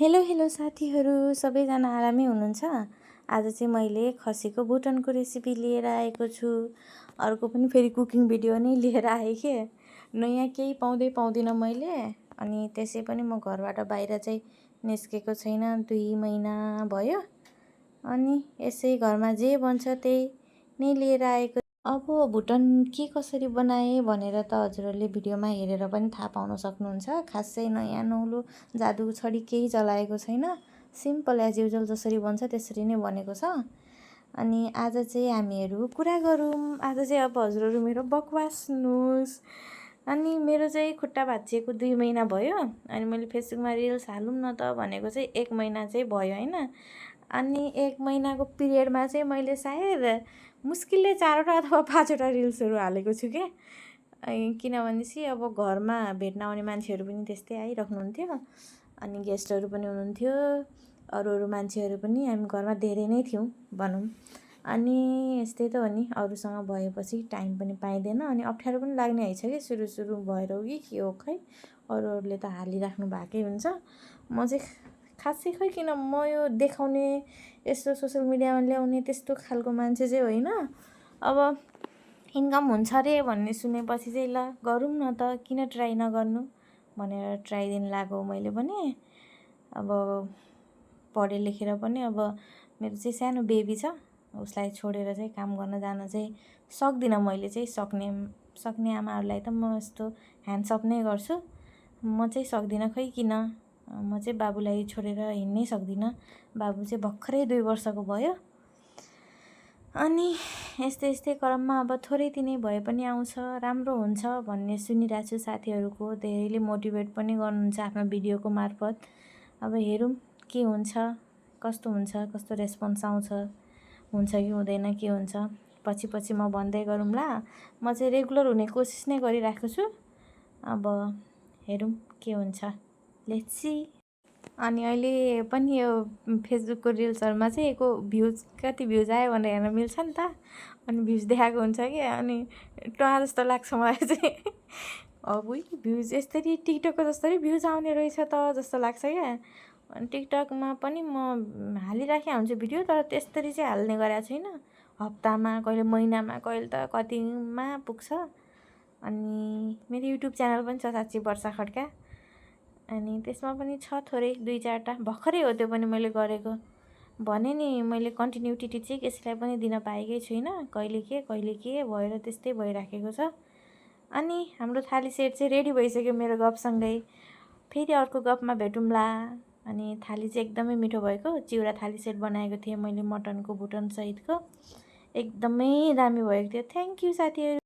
Hello hello साथीहरू, सबैजना आरामै हुनुहुन्छ? आज चाहिँ मैले खसीको बुटनको रेसिपी लिएर आएको छु। अर्को पनि फेरि कुकिङ भिडियो नै लिएर आएँ के। नयाँ केही पाउँदिनँ मैले। अनि त्यसै पनि म घरबाट बाहिर चाहिँ निस्केको छैन, 2 महिना भयो। अनि यसै घरमा जे बन्छ त्यही नै लिएर आएको। अब भुटन के कसरी बनाएँ भनेर त हजुरहरूले भिडियोमा हेरेर पनि थाहा पाउन सक्नुहुन्छ। खासै नयाँ नौलो जादु छडी केही चलाएको छैन। सिम्पल एज युजुअल जसरी बन्छ त्यसरी नै बनेको छ। अनि आज चाहिँ हामीहरू कुरा गरौँ। आज चाहिँ अब हजुरहरू मेरो बकवास सुन्नुहोस्। अनि मेरो चाहिँ खुट्टा भाँचिएको 2 महिना भयो। अनि मैले फेसबुकमा रिल्स हालौँ न त भनेको चाहिँ 1 महिना चाहिँ भयो हैन। अनि 1 महिनाको पिरियडमा चाहिँ मैले सायद मुस्किलले 4वटा अथवा 5वटा रिल्सहरू हालेको छु के। किनभनेपछि अब घरमा भेट्न आउने मान्छेहरू पनि त्यस्तै आइराख्नुहुन्थ्यो। अनि गेस्टहरू पनि हुनुहुन्थ्यो, अरू मान्छेहरू पनि। हामी घरमा धेरै नै थियौँ भनौँ। अनि यस्तै त हो नि, अरूसँग भएपछि टाइम पनि पाइँदैन। अनि अप्ठ्यारो पनि लाग्ने हैछ कि सुरु भएर हो कि के हो खै। अरूहरूले त हालिराख्नु भएकै हुन्छ। म चाहिँ खासै खै किन म यो देखाउने, यस्तो सोसल मिडियामा ल्याउने त्यस्तो खालको मान्छे चाहिँ होइन। अब इन्कम हुन्छ अरे भन्ने सुनेपछि चाहिँ ल गरौँ न त, किन ट्राई नगर्नु भनेर ट्राई दिन लागेको मैले पनि। अब पढे लेखेर पनि अब मेरो चाहिँ सानो बेबी छ, उसलाई छोडेर चाहिँ काम गर्न जान चाहिँ सक्दिनँ। मैले चाहिँ सक्ने आमाहरूलाई त म यस्तो ह्यान्ड्सअप नै गर्छु। म चाहिँ सक्दिनँ खै किन। म चाहिँ बाबुलाई छोडेर हिँड्नै सक्दिनँ। बाबु चाहिँ भर्खरै 2 वर्षको भयो। अनि यस्तै क्रममा अब थोरै तिनै भए पनि आउँछ, राम्रो हुन्छ भन्ने सुनिरहेको छु साथीहरूको। धेरैले मोटिभेट पनि गर्नुहुन्छ आफ्नो भिडियोको मार्फत। अब हेरौँ के हुन्छ, कस्तो हुन्छ, कस्तो रेस्पोन्स आउँछ, हुन्छ कि हुँदैन, के हुन्छ पछि म भन्दै गरौँला। म चाहिँ रेगुलर हुने कोसिस नै गरिरहेको छु। अब हेरौँ के हुन्छ, लेट्स सी। अनि अहिले पनि यो फेसबुकको रिल्सहरूमा चाहिँ यसको कति भ्युज आयो भनेर हेर्न मिल्छ नि त। अनि भ्युज देखाएको हुन्छ कि, अनि टुवा जस्तो लाग्छ मलाई चाहिँ। अब भ्युज यसरी टिकटकको जस्तै भ्युज आउने रहेछ त जस्तो लाग्छ क्या। अनि टिकटकमा पनि म हालिराखेको हुन्छु भिडियो, तर त्यस्तरी चाहिँ हाल्ने गरेको छैन। हप्तामा, कहिले महिनामा, कहिले त कतिमा पुग्छ। अनि मेरो युट्युब च्यानल पनि छ साँच्ची वर्षा खड्का। अनि त्यसमा पनि छ थोरै 2-4टा। भर्खरै हो त्यो पनि मैले गरेको। भने नि मैले कन्टिन्युटी चाहिँ कसैलाई पनि दिन पाएकै छुइनँ। कहिले के भएर त्यस्तै भइराखेको छ। अनि हाम्रो थाली सेट चाहिँ रेडी भइसक्यो मेरो गफसँगै। फेरि अर्को गफमा भेटौँला। अनि थाली चाहिँ एकदमै मिठो भएको चिउरा थाली सेट बनाएको थिएँ मैले, मटनको भुटन सहितको। एकदमै दामी भएको थियो। थ्याङ्क यू साथीहरू।